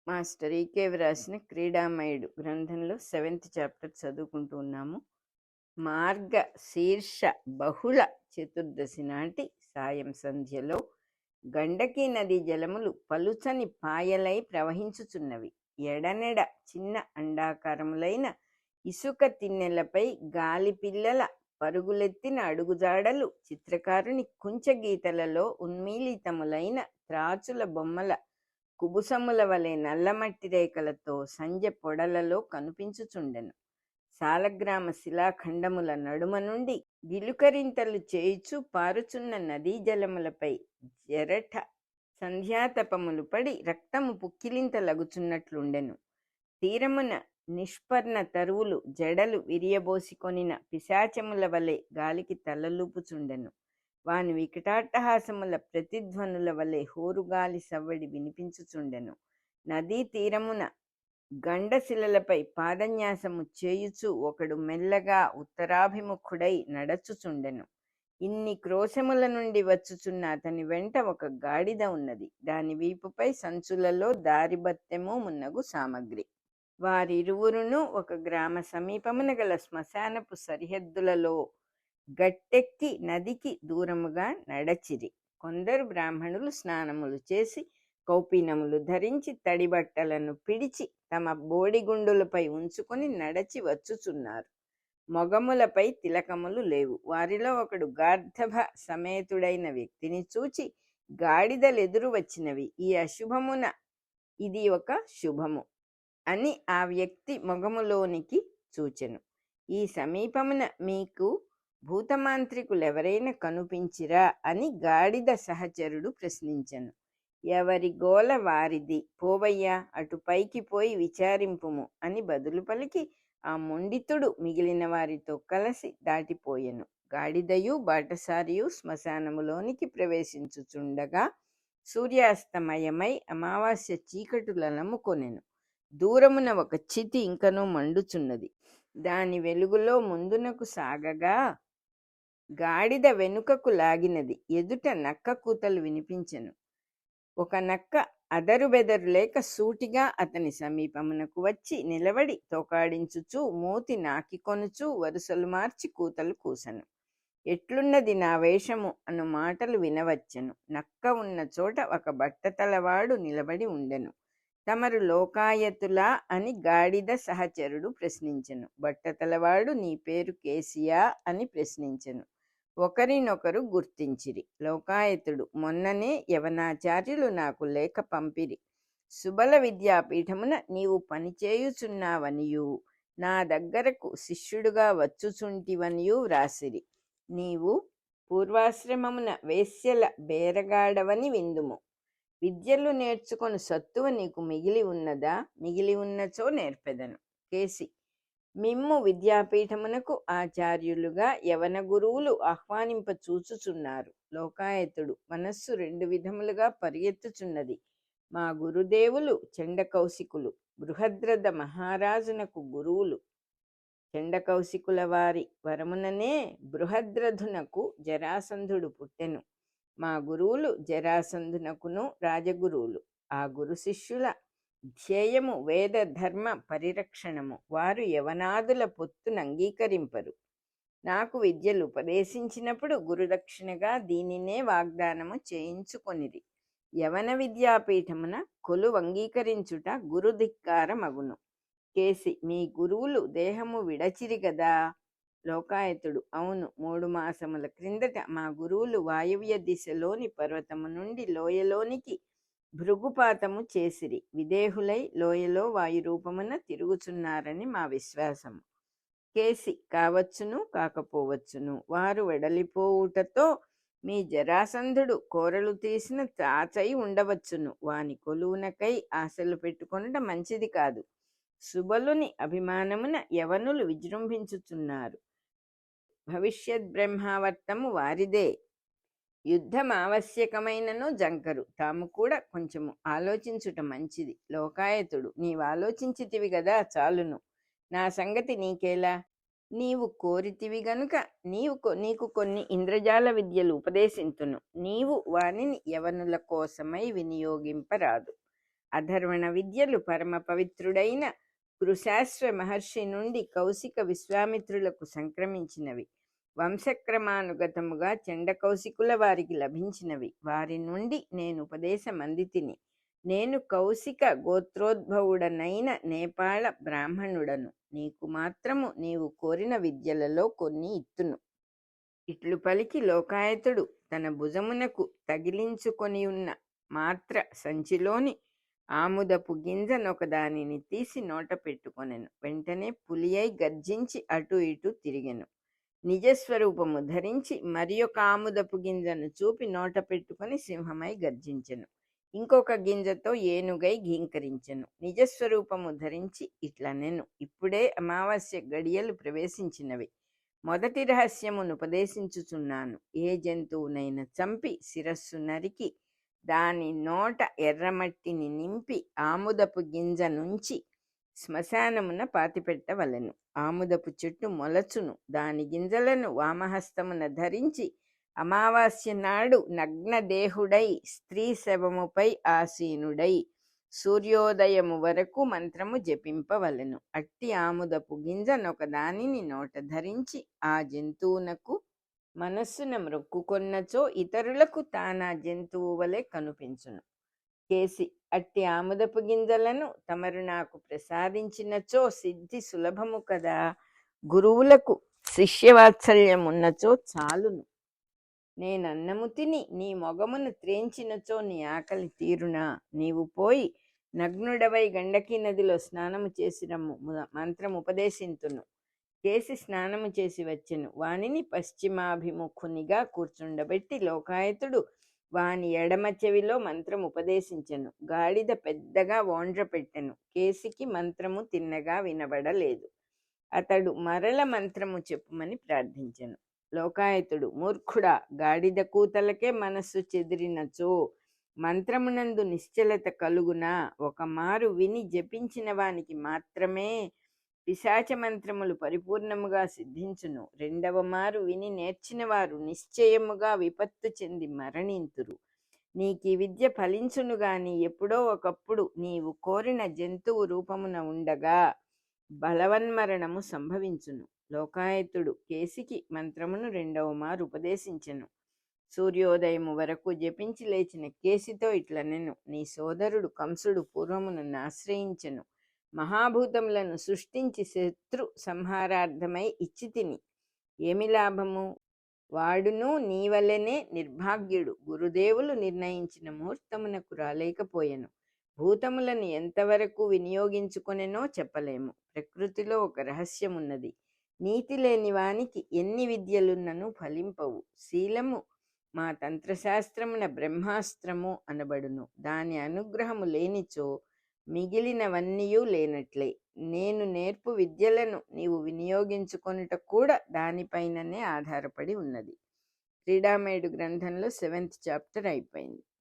Master ఈకేవి రాసిన క్రీడామయుడు గ్రంథంలో 7th chapter చదువుకుంటూ ఉన్నాము. మార్గ శీర్ష బహుళ చతుర్దశి నాటి సాయం సంధ్యలో గండకీ నదీ జలములు పలుచని పాయలై ప్రవహించుచున్నవి. ఎడనెడ చిన్న అండాకారములైన ఇసుక తిన్నెలపై గాలి పిల్లల పరుగులెత్తిన అడుగుజాడలు చిత్రకారుని కుంచగీతలలో ఉన్మీలితములైన త్రాచుల బొమ్మల కుబుసముల వలె నల్లమట్టి రేఖలతో సంధ్య పొడలలో కనిపించుచుండెను. సాలగ్రామ శిలాఖండముల నడుమ నుండి గిలుకరింతలు చేయుచు పారుచున్న నదీ జలములపై జరఠ సంధ్యాతపములు పడి రక్తము పుక్కిలింతలగుచున్నట్లుండెను. తీరమున నిష్పర్ణ తరువులు జడలు విరియబోసికొనిన పిశాచముల వలె గాలికి తలలూపుచుండెను. వాని వికటాట్టహాసముల ప్రతిధ్వనుల వలె హోరుగాలి సవ్వడి వినిపించుచుండెను. నదీ తీరమున గండశిలలపై పాదన్యాసము చేయుచు ఒకడు మెల్లగా ఉత్తరాభిముఖుడై నడచుచుండెను. ఇన్ని క్రోశముల నుండి వచ్చుచున్న అతని వెంట ఒక గాడిద ఉన్నది. దాని వీపుపై సంచులలో దారిబత్తెము మున్నగు సామగ్రి. వారిరువురును ఒక గ్రామ సమీపమున గల శ్మశానపు సరిహద్దులలో గట్టెక్కి నదికి దూరముగా నడచిరి. కొందరు బ్రాహ్మణులు స్నానములు చేసి కౌపీనములు ధరించి తడిబట్టలను పిడిచి తమ బోడిగుండులపై ఉంచుకొని నడచి వచ్చుచున్నారు. మొగములపై తిలకములు లేవు. వారిలో ఒకడు గార్ధభ సమేతుడైన వ్యక్తిని చూచి, గాడిదలెదురు వచ్చినవి, ఈ అశుభమున ఇది ఒక శుభము అని ఆ వ్యక్తి మొగములోనికి చూచెను. ఈ సమీపమున మీకు భూతమాంత్రికులెవరైనా కనుపించిరా అని గాడిద సహచరుడు ప్రశ్నించెను. ఎవరి గోల వారిది, పోవయ్యా, అటు పైకి పోయి విచారింపుము అని బదులు పలికి ఆ మొండితుడు మిగిలిన వారితో కలిసి దాటిపోయెను. గాడిదయు బాటసారియు శ్మశానములోనికి ప్రవేశించుచుండగా సూర్యాస్తమయమై అమావాస్య చీకటులనముకొనెను. దూరమున ఒక చితి ఇంకనూ మండుచున్నది. దాని వెలుగులో ముందునకు సాగగా గాడిద వెనుకకు లాగినది. ఎదుట నక్క కూతలు వినిపించెను. ఒక నక్క అదరు బెదరు లేక సూటిగా అతని సమీపమునకు వచ్చి నిలబడి తోకాడించుచూ మూతి నాకికొనుచూ వరుసలు మార్చి కూతలు కూసెను. ఎట్లున్నది నా వేషము అను మాటలు వినవచ్చెను. నక్క ఉన్న చోట ఒక బట్టతలవాడు నిలబడి ఉండెను. తమరు లోకాయతులా అని గాడిద సహచరుడు ప్రశ్నించెను. బట్టతలవాడు నీ పేరు కేసియా అని ప్రశ్నించెను. ఒకరినొకరు గుర్తించిరి. లోకాయతుడు, మొన్ననే యవనాచార్యులు నాకు లేఖ పంపిరి. సుబల విద్యాపీఠమున నీవు పనిచేయుచున్నావనియు నా దగ్గరకు శిష్యుడుగా వచ్చుచుంటివనియు వ్రాసిరి. నీవు పూర్వాశ్రమమున వేశ్యల బేరగాడవని విందుము. విద్యలు నేర్చుకొని సత్తువ నీకు మిగిలి ఉన్నదా? మిగిలి ఉన్నచో నేర్పెదను. కేసి, మిమ్ము విద్యాపీఠమునకు ఆచార్యులుగా యవన గురువులు ఆహ్వానింప చూచుచున్నారు. లోకాయతుడు, మనస్సు 2 విధములుగా పరిగెత్తుచున్నది. మా గురుదేవులు చండకౌశికులు, బృహద్రథ మహారాజునకు గురువులు. చండకౌశికుల వారి వరముననే బృహద్రథునకు జరాసంధుడు పుట్టెను. మా గురువులు జరాసంధునకును రాజగురువులు. ఆ గురు శిష్యుల ధ్యేయము వేద ధర్మ పరిరక్షణము. వారు యవనాదుల పొత్తును అంగీకరింపరు. నాకు విద్యలు ఉపదేశించినప్పుడు గురుదక్షిణగా దీనినే వాగ్దానము చేయించుకొనిరి. యవన విద్యాపీఠమున కొలువు అంగీకరించుట గురుధిక్కారమగును. కేసి, మీ గురువులు దేహము విడచిరి గదా? లోకాయతుడు, అవును, 3 మాసముల క్రిందట మా గురువులు వాయువ్య దిశలోని పర్వతము నుండి లోయలోనికి భృగుపాతము చేసిరి. విదేహులై లోయలో వాయురూపమున తిరుగుచున్నారని మా విశ్వాసము. కేసి, కావచ్చును కాకపోవచ్చును. వారు వెడలిపోవుటతో మీ జరాసంధుడు కోరలు తీసిన తాచై ఉండవచ్చును. వాని కొలువునకై ఆశలు పెట్టుకొనడం మంచిది కాదు. సుబలుని అభిమానమున యవనులు విజృంభించుచున్నారు. భవిష్యత్ బ్రహ్మావర్తము వారిదే. యుద్ధం ఆవశ్యకమైనను జంకరు. తాము కూడా కొంచెము ఆలోచించుట మంచిది. లోకాయతుడు, నీవు ఆలోచించితివి గదా, చాలును. నా సంగతి నీకేలా? నీవు కోరితివి గనుక నీకు కొన్ని ఇంద్రజాల విద్యలు ఉపదేశింతును. నీవు వానిని యవనుల కోసమై వినియోగింపరాదు. అధర్వణ విద్యలు పరమ పవిత్రుడైన కృశాశ్వ మహర్షి నుండి కౌశిక విశ్వామిత్రులకు సంక్రమించినవి. వంశక్రమానుగతముగా చండకౌశికుల వారికి లభించినవి. వారి నుండి నేను ఉపదేశమందితిని. నేను కౌశిక గోత్రోద్భవుడనైన నేపాళ బ్రాహ్మణుడను. నీకు మాత్రము నీవు కోరిన విద్యలలో కొన్ని ఇత్తును. ఇట్లు పలికి లోకాయతుడు తన భుజమునకు తగిలించుకొని ఉన్న మాత్ర సంచిలోని ఆముదపు గింజనొక దానిని తీసి నోట పెట్టుకొనెను. వెంటనే పులియై గర్జించి అటు ఇటు తిరిగెను. నిజస్వరూపము ధరించి మరి ఒక ఆముదపు గింజను చూపి నోట పెట్టుకొని సింహమై గర్జించెను. ఇంకొక గింజతో ఏనుగై ఘీంకరించెను. నిజస్వరూపము ధరించి ఇట్లనెను, ఇప్పుడే అమావాస్య గడియలు ప్రవేశించినవి. మొదటి రహస్యమును ఉపదేశించుచున్నాను. ఏ జంతువునైనా చంపి శిరస్సు నరికి దాని నోట ఎర్రమట్టిని నింపి ఆముదపు గింజ నుంచి శ్మశానమున పాతిపెట్టవలెను. ఆముదపు చెట్టు మొలచును. దాని గింజలను వామహస్తమున ధరించి అమావాస్య నాడు నగ్నదేహుడై స్త్రీ శవముపై ఆసీనుడై సూర్యోదయము వరకు మంత్రము జపింపవలెను. అట్టి ఆముదపు గింజనొక దానిని నోట ధరించి ఆ జంతువునకు మనస్సున మ్రొక్కుకొన్నచో ఇతరులకు తానా జంతువు వలె కనిపించును. కేసి అట్టి ఆముదపు గింజలను తమరు నాకు ప్రసాదించినచో సిద్ధి సులభము కదా. గురువులకు శిష్యవాత్సల్యం ఉన్నచో చాలును. నేనన్నము తిని నీ మొగమును త్రేంచినచో నీ ఆకలి తీరునా. నీవు పోయి నగ్నుడవై గండకీ నదిలో స్నానము చేసిరమ్ము, మంత్రం ఉపదేశింతును. కేసి స్నానము చేసి వచ్చెను. వానిని పశ్చిమాభిముఖునిగా కూర్చుండబెట్టి లోకాయతుడు వాని ఎడమ చెవిలో మంత్రం ఉపదేశించెను. గాడిద పెద్దగా ఓండ్ర పెట్టెను. కేసికి మంత్రము తిన్నగా వినబడలేదు. అతడు మరల మంత్రము చెప్పుమని ప్రార్థించెను. లోకాయతుడు, మూర్ఖుడా, గాడిద కూతలకే మనస్సు చెదిరినచో మంత్రమునందు నిశ్చలత కలుగునా. ఒక మారు విని జపించిన వానికి మాత్రమే పిశాచ మంత్రములు పరిపూర్ణముగా సిద్ధించును. రెండవ మారు విని నేర్చిన వారు నిశ్చయముగా విపత్తు చెంది మరణింతురు. నీకీ విద్య ఫలించును గాని ఎప్పుడో ఒకప్పుడు నీవు కోరిన జంతువు రూపమున ఉండగా బలవన్మరణము సంభవించును. లోకాయతుడు కేసికి మంత్రమును రెండవ మారు ఉపదేశించెను. సూర్యోదయము వరకు జపించి లేచిన కేసితో ఇట్లనెను, నీ సోదరుడు కంసుడు పూర్వము నన్ను ఆశ్రయించెను. మహాభూతములను సృష్టించి శత్రు సంహారార్థమై ఇచ్చి తిని ఏమి లాభము? వాడును నీవలెనే నిర్భాగ్యుడు. గురుదేవులు నిర్ణయించిన ముహూర్తమునకు రాలేకపోయెను. భూతములను ఎంతవరకు వినియోగించుకొనెనో చెప్పలేము. ప్రకృతిలో ఒక రహస్యమున్నది. నీతి లేని వానికి ఎన్ని విద్యలున్నను ఫలింపవు. శీలము మా తంత్రశాస్త్రమున బ్రహ్మాస్త్రము అనబడును. దాని అనుగ్రహము లేనిచో మిగిలినవన్నీయూ లేనట్లే. నేను నేర్పు విద్యలను నీవు వినియోగించుకొనుట కూడా దానిపైననే ఆధారపడి ఉన్నది. క్రీడామయుడు గ్రంథంలో 7th చాప్టర్ అయిపోయింది.